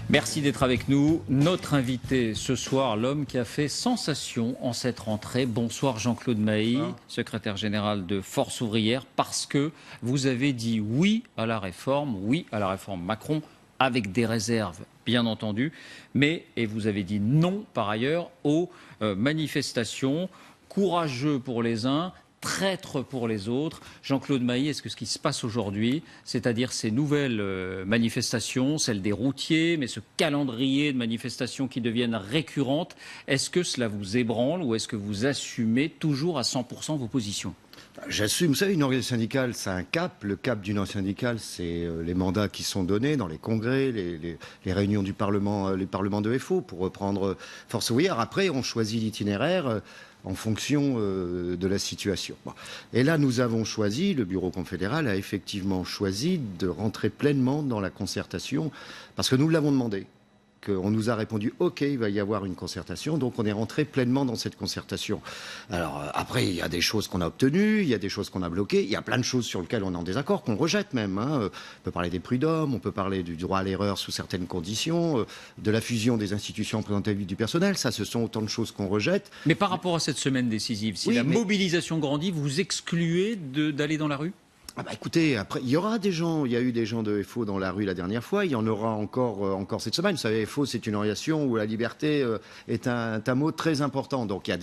Merci d'être avec nous. Notre invité ce soir, l'homme qui a fait sensation en cette rentrée. Bonsoir Jean-Claude Mahy, secrétaire général de Force ouvrière, parce que vous avez dit oui à la réforme Macron, avec des réserves bien entendu, et vous avez dit non par ailleurs aux manifestations, courageux pour les uns, traître pour les autres. Jean-Claude Mahy, est-ce que ce qui se passe aujourd'hui, c'est-à-dire ces nouvelles manifestations, celles des routiers, mais ce calendrier de manifestations qui deviennent récurrentes, est-ce que cela vous ébranle ou est-ce que vous assumez toujours à 100% vos positions ? J'assume. Vous savez, une organisation syndicale, c'est un cap. Le cap d'une organisation syndicale, c'est les mandats qui sont donnés dans les congrès, les réunions du Parlement, les parlements de FO, pour reprendre Force ouvrière. Après, on choisit l'itinéraire en fonction de la situation. Bon. Et là, nous avons choisi, le Bureau confédéral a effectivement choisi de rentrer pleinement dans la concertation, parce que nous l'avons demandé. On nous a répondu « Ok, il va y avoir une concertation », donc on est rentré pleinement dans cette concertation. Alors après, il y a des choses qu'on a obtenues, il y a des choses qu'on a bloquées, il y a plein de choses sur lesquelles on est en désaccord, qu'on rejette même. On peut parler des prud'hommes, on peut parler du droit à l'erreur sous certaines conditions, de la fusion des institutions représentatives du personnel, ça ce sont autant de choses qu'on rejette. Mais par rapport à cette semaine décisive, si mobilisation grandit, vous excluez d'aller dans la rue ? Écoutez, après, il y aura des gens, il y a eu des gens de FO dans la rue la dernière fois, il y en aura encore cette semaine. Vous savez, FO, c'est une organisation où la liberté est un mot très important. Donc il y a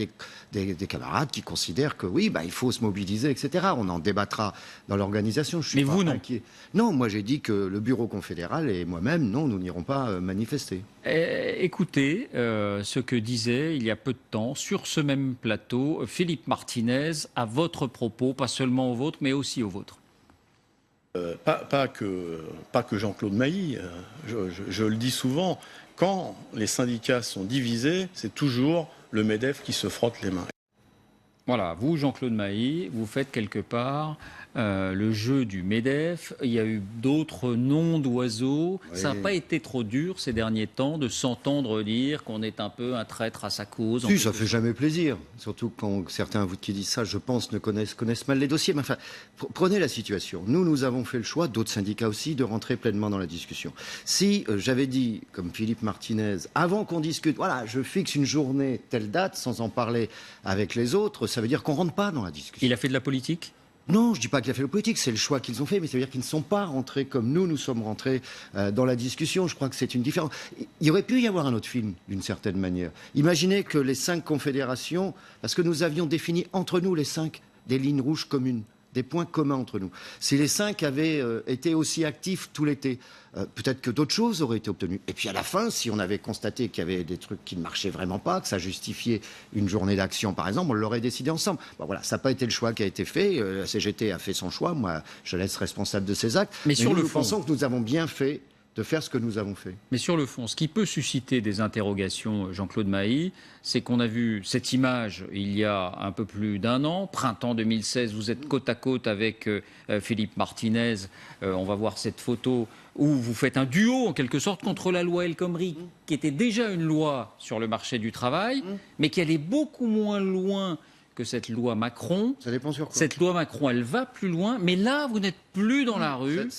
des camarades qui considèrent que oui, il faut se mobiliser, etc. On en débattra dans l'organisation. Mais vous, non. Inquiet. Non, moi j'ai dit que le Bureau confédéral et moi-même, non, nous n'irons pas manifester. Écoutez ce que disait il y a peu de temps sur ce même plateau Philippe Martinez à votre propos, pas seulement au vôtre, mais aussi au vôtre. Pas que Jean-Claude Mahy, je le dis souvent, quand les syndicats sont divisés, c'est toujours le MEDEF qui se frotte les mains. Voilà, vous, Jean-Claude Mahy, vous faites quelque part le jeu du MEDEF. Il y a eu d'autres noms d'oiseaux. Oui. Ça n'a pas été trop dur ces derniers temps de s'entendre dire qu'on est un peu un traître à sa cause. Si, ça fait jamais plaisir. Surtout quand certains qui disent ça, je pense, ne connaissent mal les dossiers. Mais enfin, prenez la situation. Nous avons fait le choix, d'autres syndicats aussi, de rentrer pleinement dans la discussion. Si j'avais dit, comme Philippe Martinez, avant qu'on discute, voilà, je fixe une journée, telle date, sans en parler avec les autres, ça veut dire qu'on ne rentre pas dans la discussion. Il a fait de la politique ? Non, je ne dis pas qu'il a fait la politique, c'est le choix qu'ils ont fait, mais ça veut dire qu'ils ne sont pas rentrés comme nous sommes rentrés dans la discussion. Je crois que c'est une différence. Il y aurait pu y avoir un autre film, d'une certaine manière. Imaginez que les 5 confédérations, parce que nous avions défini entre nous les 5 des lignes rouges communes, des points communs entre nous. Si les 5 avaient été aussi actifs tout l'été, peut-être que d'autres choses auraient été obtenues. Et puis à la fin, si on avait constaté qu'il y avait des trucs qui ne marchaient vraiment pas, que ça justifiait une journée d'action par exemple, on l'aurait décidé ensemble. Bon, voilà, ça n'a pas été le choix qui a été fait. La CGT a fait son choix. Moi, je laisse responsable de ses actes. Mais sur le fond, nous pensons que nous avons bien fait de faire ce que nous avons fait. Mais sur le fond, ce qui peut susciter des interrogations, Jean-Claude Mahy, c'est qu'on a vu cette image il y a un peu plus d'un an, printemps 2016, vous êtes côte à côte avec Philippe Martinez, on va voir cette photo où vous faites un duo en quelque sorte contre la loi El Khomri, qui était déjà une loi sur le marché du travail, mais qui allait beaucoup moins loin que cette loi Macron. Ça dépend sur quoi. Cette loi Macron, elle va plus loin, mais là, vous n'êtes plus dans la rue.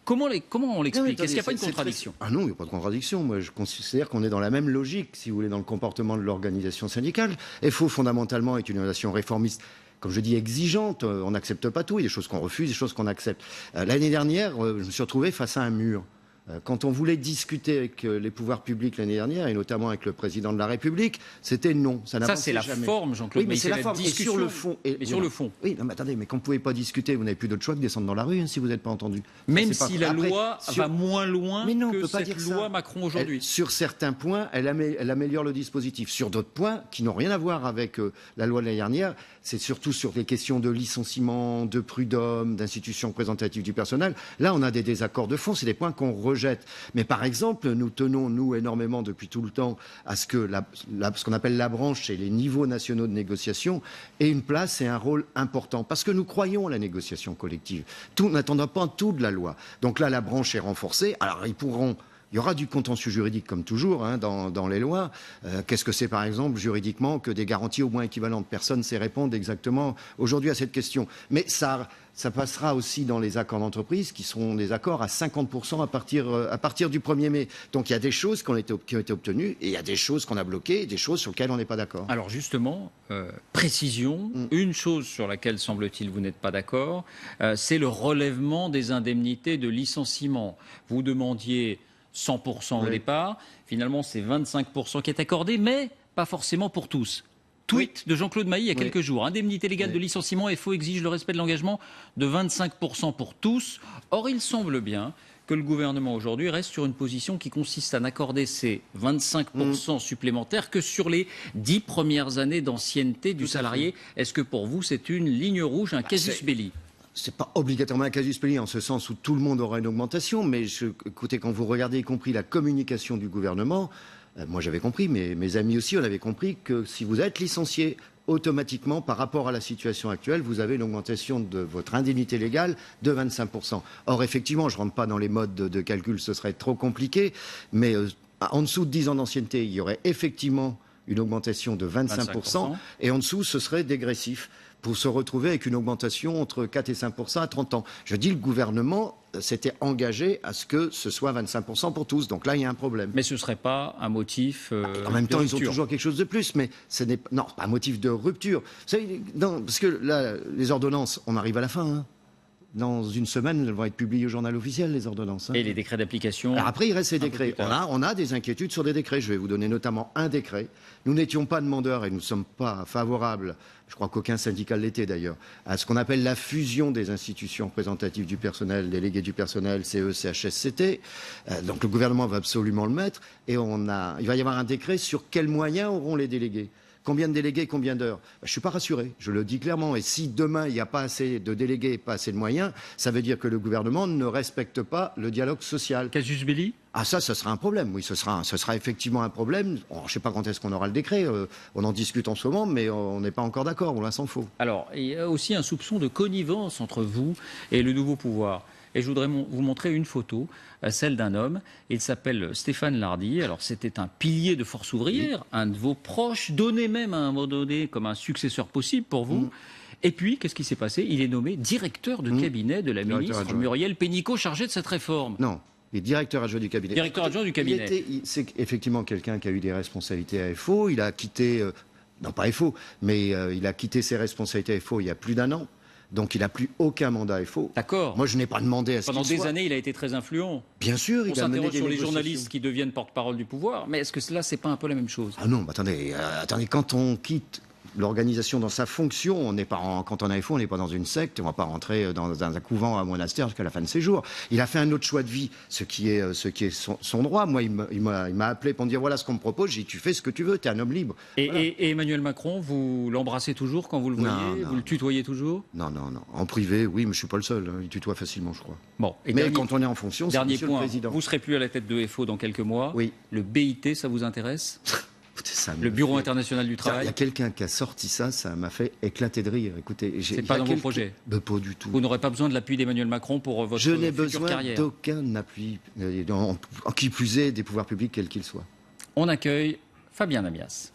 Comment on l'explique ? Est-ce qu'il n'y a pas une contradiction ? Ah non, il n'y a pas de contradiction. Moi, je considère qu'on est dans la même logique, si vous voulez, dans le comportement de l'organisation syndicale. FO, fondamentalement, est une organisation réformiste. Comme je dis, exigeante. On n'accepte pas tout. Il y a des choses qu'on refuse, des choses qu'on accepte. L'année dernière, je me suis retrouvé face à un mur. Quand on voulait discuter avec les pouvoirs publics l'année dernière, et notamment avec le président de la République, c'était non. Ça c'est la forme, Jean-Claude. Oui, mais c'est la forme. Et sur le fond. Sur le fond. Oui, non, mais attendez, mais quand vous ne pouvez pas discuter, vous n'avez plus d'autre choix que descendre dans la rue si vous n'êtes pas entendu. Même si la loi va moins loin que cette loi Macron aujourd'hui. Sur certains points, elle améliore le dispositif. Sur d'autres points, qui n'ont rien à voir avec la loi de l'année dernière, c'est surtout sur les questions de licenciement, de prud'homme, d'institutions représentatives du personnel. Là, on a des désaccords de fond. C'est des points qu'on rejette. Mais par exemple, nous tenons, nous, énormément depuis tout le temps à ce que ce qu'on appelle la branche et les niveaux nationaux de négociation aient une place et un rôle important. Parce que nous croyons à la négociation collective. Tout n'attendra pas tout de la loi. Donc là, la branche est renforcée. Alors, ils pourront Il y aura du contentieux juridique, comme toujours, hein, dans les lois. Qu'est-ce que c'est, par exemple, juridiquement, que des garanties au moins équivalentes? Personne ne sait répondre exactement aujourd'hui à cette question. Mais ça passera aussi dans les accords d'entreprise, qui seront des accords à 50% à partir du 1er mai. Donc il y a des choses qui ont été obtenues, et il y a des choses qu'on a bloquées, et des choses sur lesquelles on n'est pas d'accord. Alors justement, précision, une chose sur laquelle, semble-t-il, vous n'êtes pas d'accord, c'est le relèvement des indemnités de licenciement. Vous demandiez 100% au départ. Finalement, c'est 25% qui est accordé, mais pas forcément pour tous. Tweet de Jean-Claude Mailly il y a quelques jours. Indemnité légale de licenciement, FO exige le respect de l'engagement de 25% pour tous. Or, il semble bien que le gouvernement aujourd'hui reste sur une position qui consiste à n'accorder ces 25% supplémentaires que sur les 10 premières années d'ancienneté du salarié. Est-ce que pour vous, c'est une ligne rouge, un casus belli? C'est pas obligatoirement un casus belli en ce sens où tout le monde aura une augmentation, mais écoutez, quand vous regardez y compris la communication du gouvernement, moi j'avais compris, mais mes amis aussi, on avait compris que si vous êtes licencié, automatiquement, par rapport à la situation actuelle, vous avez une augmentation de votre indemnité légale de 25%. Or, effectivement, je ne rentre pas dans les modes de calcul, ce serait trop compliqué, mais en dessous de 10 ans d'ancienneté, il y aurait effectivement une augmentation de 25%, et en dessous, ce serait dégressif, pour se retrouver avec une augmentation entre 4 et 5% à 30 ans. Je dis, le gouvernement s'était engagé à ce que ce soit 25% pour tous. Donc là, il y a un problème. Mais ce ne serait pas un motif en même temps, rupture. Ils ont toujours quelque chose de plus, mais ce n'est pas un motif de rupture. Vous savez, parce que là, les ordonnances, on arrive à la fin, hein. Dans une semaine, elles vont être publiées au journal officiel, les ordonnances. Hein. Et les décrets d'application. Alors après, il reste les décrets. On a des inquiétudes sur des décrets. Je vais vous donner notamment un décret. Nous n'étions pas demandeurs et nous ne sommes pas favorables, je crois qu'aucun syndicat l'était d'ailleurs, à ce qu'on appelle la fusion des institutions représentatives du personnel, délégués du personnel, CE, CHSCT. Donc le gouvernement va absolument le mettre. Et il va y avoir un décret sur quels moyens auront les délégués. Combien de délégués, combien d'heures? Je ne suis pas rassuré, je le dis clairement. Et si demain, il n'y a pas assez de délégués, pas assez de moyens, ça veut dire que le gouvernement ne respecte pas le dialogue social. Casus belli? Ah ça sera un problème, oui, ce sera effectivement un problème. Je ne sais pas quand est-ce qu'on aura le décret, on en discute en ce moment, mais on n'est pas encore d'accord, on l'instant faux. Alors, il y a aussi un soupçon de connivence entre vous et le nouveau pouvoir. Et je voudrais vous montrer une photo, celle d'un homme. Il s'appelle Stéphane Lardy. Alors, c'était un pilier de Force ouvrière, un de vos proches, donné même à un moment donné comme un successeur possible pour vous. Et puis, qu'est-ce qui s'est passé? Il est nommé directeur de cabinet de la ministre Muriel Pénicaud, chargée de cette réforme. Non. Il est directeur adjoint du cabinet. Directeur adjoint du cabinet. C'est effectivement quelqu'un qui a eu des responsabilités à FO. Il a quitté, non pas FO, mais il a quitté ses responsabilités à FO il y a plus d'1 an. Donc il n'a plus aucun mandat FO. D'accord. Moi, je n'ai pas demandé à ce qu'il soit. Pendant des années, il a été très influent. Bien sûr, il a mené des négociations. On s'interroge sur les journalistes qui deviennent porte-parole du pouvoir. Mais est-ce que cela, c'est pas un peu la même chose? Ah non, attendez, quand on quitte l'organisation dans sa fonction, on n'est pas quand on a FO, on n'est pas dans une secte, on ne va pas rentrer dans un couvent, un monastère jusqu'à la fin de ses jours. Il a fait un autre choix de vie, ce qui est son droit. Moi, il m'a appelé pour me dire voilà ce qu'on me propose. J'ai dit tu fais ce que tu veux, tu es un homme libre. Et Emmanuel Macron, vous l'embrassez toujours quand vous le voyez? Non. Vous le tutoyez toujours? Non. En privé, oui, mais je ne suis pas le seul. Il tutoie facilement, je crois. Bon. Mais quand on est en fonction, c'est Monsieur le Président. Vous ne serez plus à la tête de FO dans quelques mois. Oui. Le BIT, ça vous intéresse? Ça le Bureau international du travail. Il y a quelqu'un qui a sorti ça m'a fait éclater de rire. Écoutez, c'est pas dans vos projets? Pas du tout. Vous n'aurez pas besoin de l'appui d'Emmanuel Macron pour votre future carrière? Je n'ai besoin d'aucun appui, en qui plus est des pouvoirs publics, quels qu'ils soient. On accueille Fabien Amias.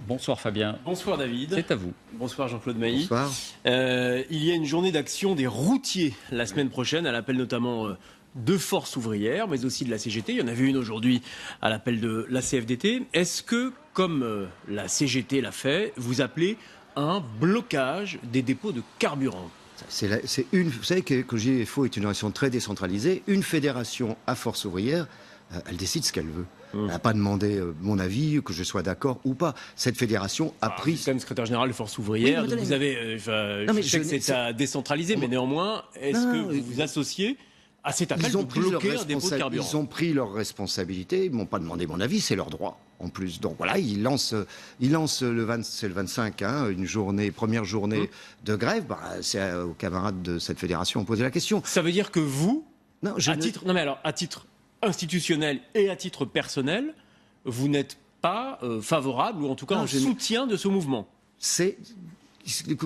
Bonsoir Fabien. Bonsoir David. C'est à vous. Bonsoir Jean-Claude Mailly. Bonsoir. Il y a une journée d'action des routiers la semaine prochaine, à l'appel notamment de Force ouvrière, mais aussi de la CGT. Il y en avait une aujourd'hui à l'appel de la CFDT. Est-ce que, comme la CGT l'a fait, vous appelez un blocage des dépôts de carburant? Vous savez que GFO est une organisation très décentralisée. Une fédération à Force ouvrière, elle décide ce qu'elle veut. Elle n'a pas demandé mon avis, que je sois d'accord ou pas. Cette fédération a pris... Vous êtes quand même secrétaire général de Force ouvrière. Oui, vous avez... je sais que c'est à décentraliser, mais néanmoins, est-ce que vous vous associez à cet appel de bloquer un dépôt de carburant? Ils ont pris leurs responsabilités. Ils ne m'ont pas demandé mon avis, c'est leur droit, en plus. Donc voilà, ils lancent le 25, première journée de grève. C'est aux camarades de cette fédération ont posé la question. Ça veut dire que vous, à titre institutionnel et à titre personnel, vous n'êtes pas favorable, ou en tout cas en soutien de ce mouvement?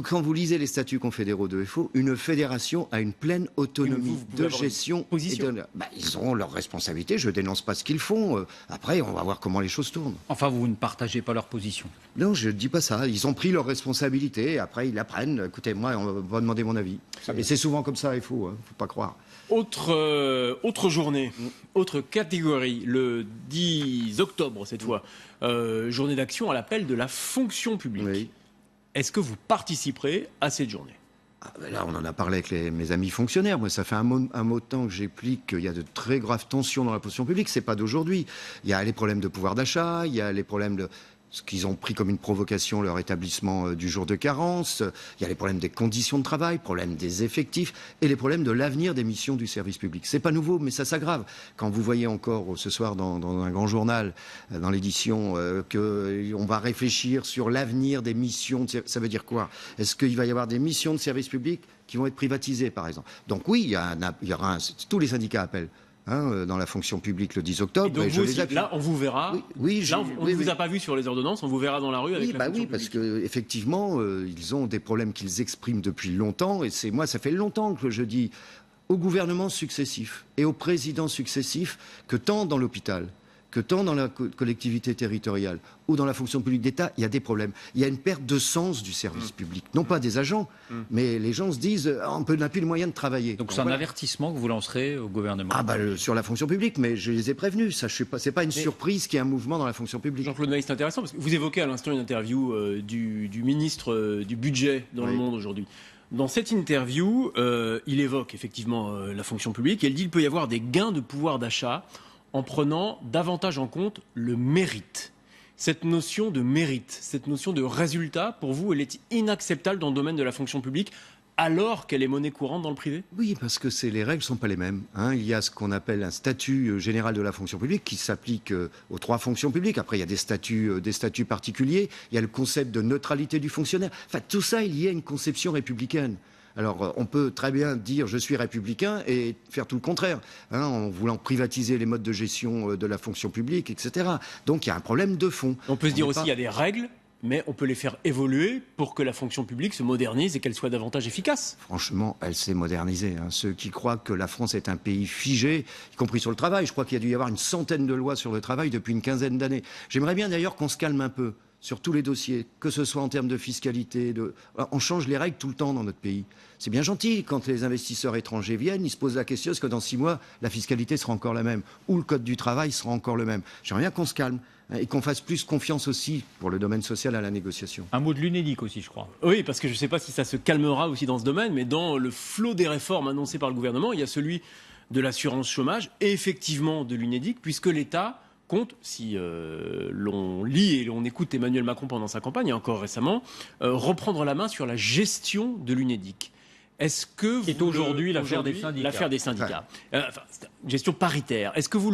quand vous lisez les statuts confédéraux de FO, une fédération a une pleine autonomie de gestion. Ils auront leurs responsabilités, je ne dénonce pas ce qu'ils font. Après, on va voir comment les choses tournent. Enfin, vous ne partagez pas leur position. Non, je ne dis pas ça. Ils ont pris leurs responsabilités, après ils la prennent. Écoutez, moi, on va demander mon avis. Et c'est souvent comme ça, FO, faut pas croire. Autre journée, autre catégorie, le 10 octobre cette fois, journée d'action à l'appel de la fonction publique. Oui. Est-ce que vous participerez à cette journée ? Là, on en a parlé avec mes amis fonctionnaires. Moi, ça fait un mot de temps que j'explique qu'il y a de très graves tensions dans la fonction publique. C'est pas d'aujourd'hui. Il y a les problèmes de pouvoir d'achat, il y a les problèmes de ce qu'ils ont pris comme une provocation, leur établissement du jour de carence. Il y a les problèmes des conditions de travail, problèmes des effectifs et les problèmes de l'avenir des missions du service public. C'est pas nouveau, mais ça s'aggrave. Quand vous voyez encore ce soir dans un grand journal, dans l'édition, qu'on va réfléchir sur l'avenir des missions, ça veut dire quoi? Est-ce qu'il va y avoir des missions de service public qui vont être privatisées, par exemple? Donc oui, il y aura tous les syndicats appellent. Dans la fonction publique le 10 octobre. Et donc vous aussi, là, on vous verra. Oui, là, on ne vous a pas vu sur les ordonnances, on vous verra dans la rue avec la fonction publique. Parce qu'effectivement, ils ont des problèmes qu'ils expriment depuis longtemps. Et ça fait longtemps que je dis aux gouvernements successifs et aux présidents successifs que tant dans l'hôpital, que tant dans la collectivité territoriale ou dans la fonction publique d'État, il y a des problèmes. Il y a une perte de sens du service public. Non pas des agents, mais les gens se disent on n'a plus les moyens de travailler. Donc c'est un avertissement que vous lancerez au gouvernement. Sur la fonction publique, mais je les ai prévenus. Ça, c'est pas une surprise qu'il y ait un mouvement dans la fonction publique. Jean-Claude Maïs, c'est intéressant parce que vous évoquez à l'instant une interview du ministre du budget dans Le Monde aujourd'hui. Dans cette interview, il évoque effectivement la fonction publique et il dit qu'il peut y avoir des gains de pouvoir d'achat en prenant davantage en compte le mérite. Cette notion de mérite, cette notion de résultat, pour vous, elle est inacceptable dans le domaine de la fonction publique, alors qu'elle est monnaie courante dans le privé ? Oui, parce que les règles ne sont pas les mêmes. Il y a ce qu'on appelle un statut général de la fonction publique qui s'applique aux 3 fonctions publiques. Après, il y a des statuts particuliers. Il y a le concept de neutralité du fonctionnaire. Enfin, tout ça, il y a une conception républicaine. Alors, on peut très bien dire je suis républicain et faire tout le contraire, en voulant privatiser les modes de gestion de la fonction publique, etc. Donc, il y a un problème de fond. On peut se dire aussi qu'il y a des règles, mais on peut les faire évoluer pour que la fonction publique se modernise et qu'elle soit davantage efficace. Franchement, elle s'est modernisée. Ceux qui croient que la France est un pays figé, y compris sur le travail, je crois qu'il y a dû y avoir une centaine de lois sur le travail depuis une quinzaine d'années. J'aimerais bien d'ailleurs qu'on se calme un peu sur tous les dossiers, que ce soit en termes de fiscalité. On change les règles tout le temps dans notre pays. C'est bien gentil, quand les investisseurs étrangers viennent, ils se posent la question, est-ce que dans 6 mois, la fiscalité sera encore la même? Ou le code du travail sera encore le même? J'aimerais bien qu'on se calme et qu'on fasse plus confiance aussi, pour le domaine social, à la négociation. Un mot de l'UNEDIC aussi, je crois. Oui, parce que je ne sais pas si ça se calmera aussi dans ce domaine, mais dans le flot des réformes annoncées par le gouvernement, il y a celui de l'assurance chômage et effectivement de l'UNEDIC, puisque l'État compte, si l'on lit et l'on écoute Emmanuel Macron pendant sa campagne, et encore récemment, reprendre la main sur la gestion de l'UNEDIC. Est-ce que vous est aujourd'hui l'affaire des syndicats. L'affaire des syndicats. Gestion paritaire. Est-ce que vous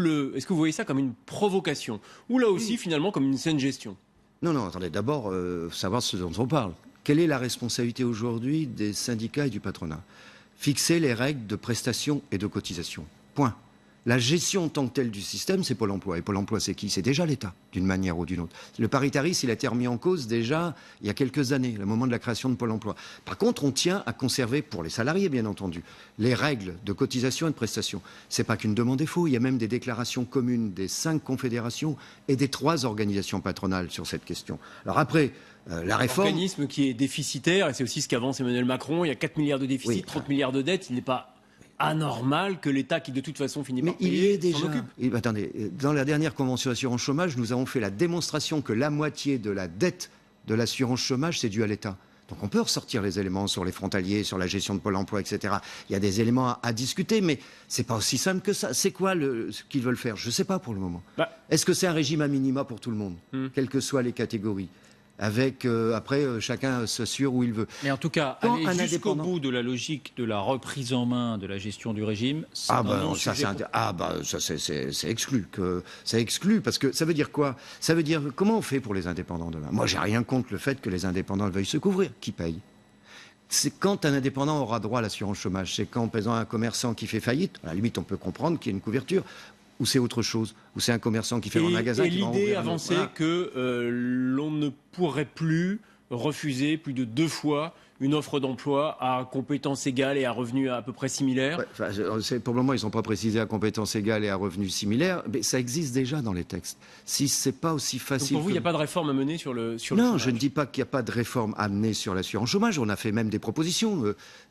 voyez ça comme une provocation ou là aussi finalement comme une saine gestion? Non, attendez. D'abord, savoir ce dont on parle. Quelle est la responsabilité aujourd'hui des syndicats et du patronat? Fixer les règles de prestations et de cotisation. Point. La gestion en tant que telle du système, c'est Pôle emploi. Et Pôle emploi, c'est qui? C'est déjà l'État, d'une manière ou d'une autre. Le paritarisme, il a été remis en cause déjà il y a quelques années, le moment de la création de Pôle emploi. Par contre, on tient à conserver, pour les salariés bien entendu, les règles de cotisation et de prestation. C'est pas qu'une demande défaut, il y a même des déclarations communes des 5 confédérations et des 3 organisations patronales sur cette question. Alors après, la réforme... L'organisme qui est déficitaire, et c'est aussi ce qu'avance Emmanuel Macron, il y a 4 milliards de déficit, 30 milliards de dettes, il n'est pas anormal que l'État, qui de toute façon finit par payer, s'en occupe. Attendez, dans la dernière convention d'assurance chômage, nous avons fait la démonstration que la moitié de la dette de l'assurance chômage, c'est dû à l'État. Donc on peut ressortir les éléments sur les frontaliers, sur la gestion de Pôle emploi, etc. Il y a des éléments à discuter, mais c'est pas aussi simple que ça. C'est quoi ce qu'ils veulent faire? Je ne sais pas pour le moment. Est-ce que c'est un régime à minima pour tout le monde, quelles que soient les catégories? Avec, après, chacun s'assure où il veut. Mais en tout cas, aller jusqu'au bout de la logique de la reprise en main de la gestion du régime, c'est c'est exclu. C'est exclu, parce que ça veut dire quoi? Ça veut dire, comment on fait pour les indépendants demain? Moi, j'ai rien contre le fait que les indépendants veuillent se couvrir. Qui paye? C'est quand un indépendant aura droit à l'assurance chômage. C'est quand, par exemple, un commerçant qui fait faillite, à la limite, on peut comprendre qu'il y ait une couverture. Ou c'est autre chose, ou c'est un commerçant qui fait un magasin. Et l'idée avancée que l'on ne pourrait plus refusé plus de 2 fois une offre d'emploi à compétences égales et à revenus à peu près similaires. Ouais, pour le moment, ils n'ont pas précisé à compétences égales et à revenus similaires, mais ça existe déjà dans les textes. Si c'est pas aussi facile... Donc pour vous, il n'y a pas de réforme à mener sur le Non, chômage. je ne dis pas qu'il n'y a pas de réforme à mener sur l'assurance chômage. On a fait même des propositions.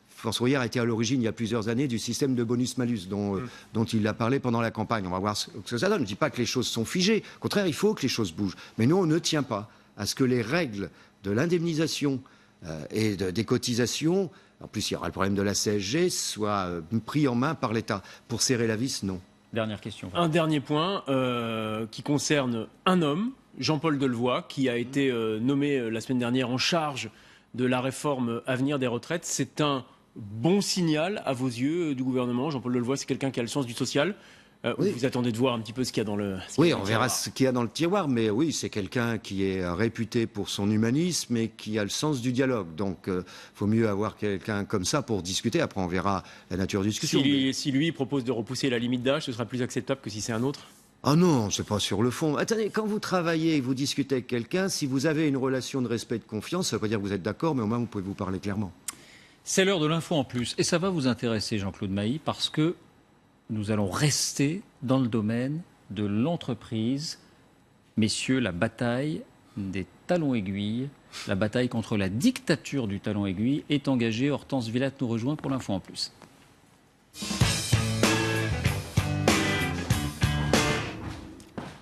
François Hoyer était à l'origine, il y a plusieurs années, du système de bonus-malus dont il a parlé pendant la campagne. On va voir ce que ça donne. Je ne dis pas que les choses sont figées. Au contraire, il faut que les choses bougent. Mais nous, on ne tient pas à ce que les règles de l'indemnisation et des cotisations, en plus il y aura le problème de la CSG, soient pris en main par l'État. Pour serrer la vis, non. Dernière question. Un dernier point qui concerne un homme, Jean-Paul Delevoye, qui a été nommé la semaine dernière en charge de la réforme à venir des retraites. C'est un bon signal à vos yeux du gouvernement. Jean-Paul Delevoye, c'est quelqu'un qui a le sens du social. Oui. Vous attendez de voir un petit peu ce qu'il y a dans le... Oui, on verra ce qu'il y a dans le tiroir, mais oui, c'est quelqu'un qui est réputé pour son humanisme et qui a le sens du dialogue. Donc, faut mieux avoir quelqu'un comme ça pour discuter. Après, on verra la nature de discussion. Si lui propose de repousser la limite d'âge, ce sera plus acceptable que si c'est un autre? Ah non, c'est pas sur le fond. Attendez, quand vous travaillez et vous discutez avec quelqu'un, si vous avez une relation de respect et de confiance, ça veut pas dire que vous êtes d'accord, mais au moins vous pouvez vous parler clairement. C'est l'heure de l'info en plus. Et ça va vous intéresser, Jean-Claude Mailly, parce que nous allons rester dans le domaine de l'entreprise. Messieurs, la bataille des talons aiguilles, la bataille contre la dictature du talon aiguille est engagée. Hortense Villatte nous rejoint pour l'info en plus.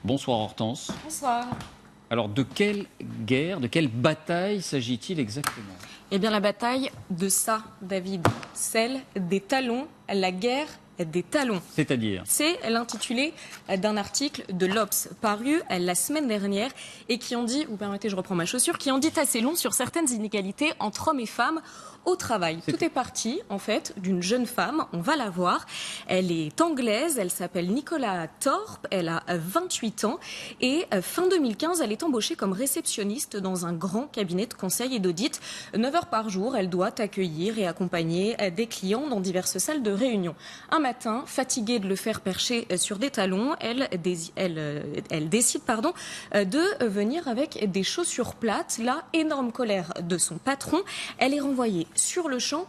Bonsoir Hortense. Bonsoir. Alors de quelle guerre, de quelle bataille s'agit-il exactement? Eh bien la bataille de ça, David, celle des talons, la guerre des talons. C'est-à-dire? C'est l'intitulé d'un article de l'Obs paru la semaine dernière et qui en dit, vous permettez, je reprends ma chaussure, qui en dit assez long sur certaines inégalités entre hommes et femmes au travail. Tout est parti, en fait, d'une jeune femme, on va la voir. Elle est anglaise, elle s'appelle Nicola Thorpe, elle a 28 ans et fin 2015, elle est embauchée comme réceptionniste dans un grand cabinet de conseil et d'audit. 9 heures par jour, elle doit accueillir et accompagner des clients dans diverses salles de réunion. Un matin, fatiguée de le faire percher sur des talons, elle décide de venir avec des chaussures plates. Là, énorme colère de son patron, elle est renvoyée sur le champ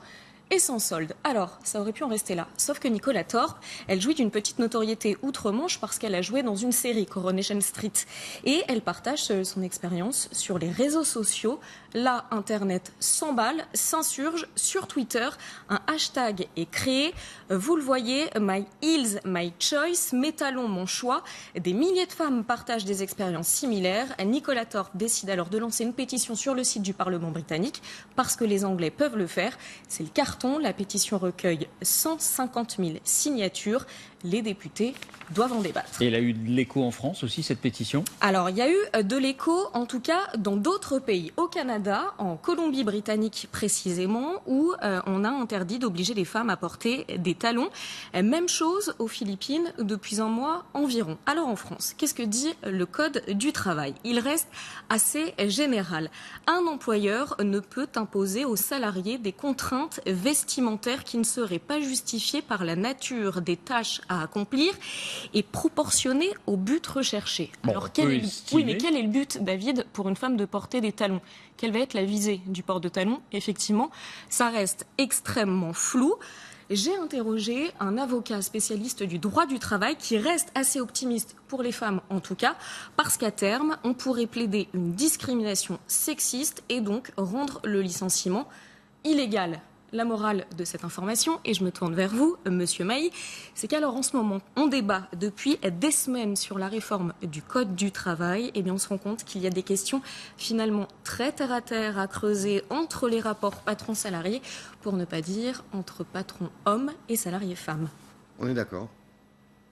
et sans solde. Alors, ça aurait pu en rester là. Sauf que Nicola Thorpe, elle jouit d'une petite notoriété outre-Manche parce qu'elle a joué dans une série, Coronation Street. Et elle partage son expérience sur les réseaux sociaux. Là, Internet s'emballe, s'insurge. Sur Twitter, un hashtag est créé. Vous le voyez, My Heels, My Choice, mes talons, mon choix. Des milliers de femmes partagent des expériences similaires. Nicola Thorpe décide alors de lancer une pétition sur le site du Parlement britannique parce que les Anglais peuvent le faire. C'est le carton. La pétition recueille 150 000 signatures. Les députés doivent en débattre. Et elle a eu de l'écho en France aussi, cette pétition? Alors, il y a eu de l'écho, en tout cas, dans d'autres pays. Au Canada, en Colombie-Britannique précisément, où on a interdit d'obliger les femmes à porter des talons. Même chose aux Philippines depuis un mois environ. Alors en France, qu'est-ce que dit le Code du travail? Il reste assez général. Un employeur ne peut imposer aux salariés des contraintes vestimentaires qui ne seraient pas justifiées par la nature des tâches à accomplir et proportionnées au but recherché. Bon, alors, quel est le but, David, pour une femme de porter des talons? Quelle va être la visée du port de talons? Effectivement, ça reste extrêmement flou. J'ai interrogé un avocat spécialiste du droit du travail qui reste assez optimiste pour les femmes en tout cas, parce qu'à terme, on pourrait plaider une discrimination sexiste et donc rendre le licenciement illégal. La morale de cette information, et je me tourne vers vous, Monsieur Mailly, c'est qu'alors en ce moment, on débat depuis des semaines sur la réforme du Code du travail, et bien on se rend compte qu'il y a des questions finalement très terre à terre à creuser entre les rapports patrons-salariés, pour ne pas dire entre patrons hommes et salariés femmes. On est d'accord.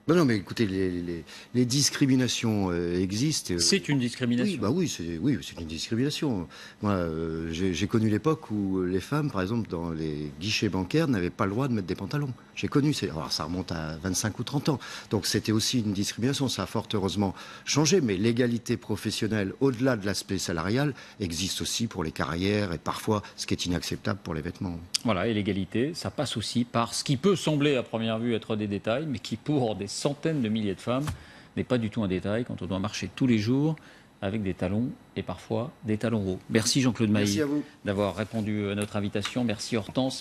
Non, mais écoutez, les discriminations existent. C'est une discrimination. Oui, c'est une discrimination. Moi, j'ai connu l'époque où les femmes, par exemple, dans les guichets bancaires, n'avaient pas le droit de mettre des pantalons. J'ai connu, alors ça remonte à 25 ou 30 ans. Donc c'était aussi une discrimination. Ça a fort heureusement changé, mais l'égalité professionnelle, au-delà de l'aspect salarial, existe aussi pour les carrières et parfois ce qui est inacceptable pour les vêtements. Voilà, et l'égalité, ça passe aussi par ce qui peut sembler à première vue être des détails, mais qui pour des centaines de milliers de femmes n'est pas du tout un détail quand on doit marcher tous les jours avec des talons et parfois des talons hauts. Merci Jean-Claude Mailly Merci à vous. d'avoir répondu à notre invitation. Merci Hortense.